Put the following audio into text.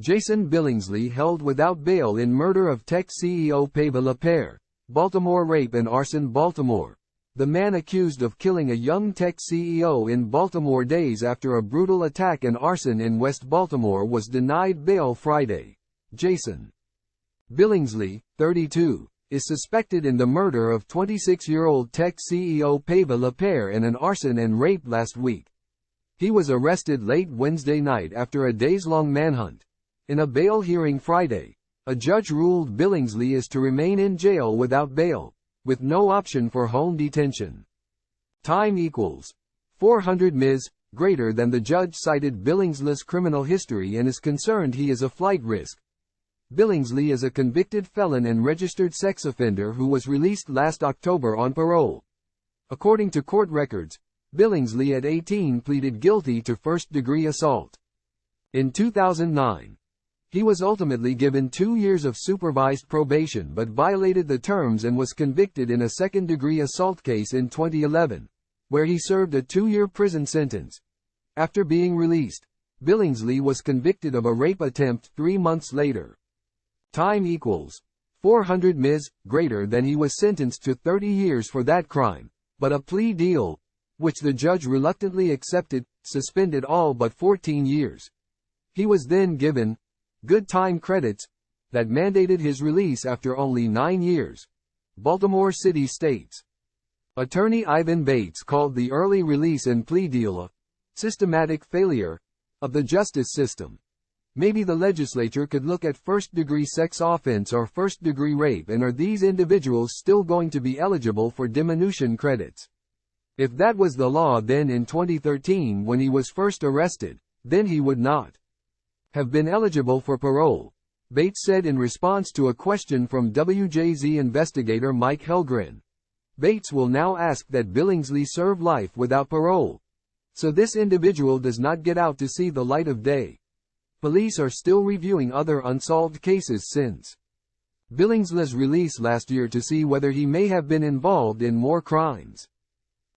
Jason Billingsley held without bail in murder of tech CEO Pava LaPere, Baltimore. Rape and arson. Baltimore. The man accused of killing a young tech CEO in Baltimore days after a brutal attack and arson in West Baltimore was denied bail Friday. Jason Billingsley, 32, is suspected in the murder of 26-year-old tech CEO Pava LaPere and an arson and rape last week. He was arrested late Wednesday night after a days-long manhunt. In a bail hearing Friday, a judge ruled Billingsley is to remain in jail without bail, with no option for home detention. Time equals 400 ms. Greater than. The judge cited Billingsley's criminal history and is concerned he is a flight risk. Billingsley is a convicted felon and registered sex offender who was released last October on parole. According to court records, Billingsley at 18 pleaded guilty to first-degree assault. In 2009, he was ultimately given 2 years of supervised probation but violated the terms and was convicted in a second-degree assault case in 2011, where he served a 2-year prison sentence. After being released, Billingsley was convicted of a rape attempt 3 months later. Time equals 400 ms. Greater than. He was sentenced to 30 years for that crime, but a plea deal, which the judge reluctantly accepted, suspended all but 14 years. He was then given good time credits that mandated his release after only 9 years. Baltimore City states. Attorney Ivan Bates called the early release and plea deal a systematic failure of the justice system. Maybe the legislature could look at first-degree sex offense or first-degree rape, and are these individuals still going to be eligible for diminution credits? If that was the law then in 2013 when he was first arrested, then he would not have been eligible for parole, Bates said in response to a question from WJZ investigator Mike Helgren. Bates will now ask that Billingsley serve life without parole, so this individual does not get out to see the light of day. Police are still reviewing other unsolved cases since Billingsley's release last year to see whether he may have been involved in more crimes.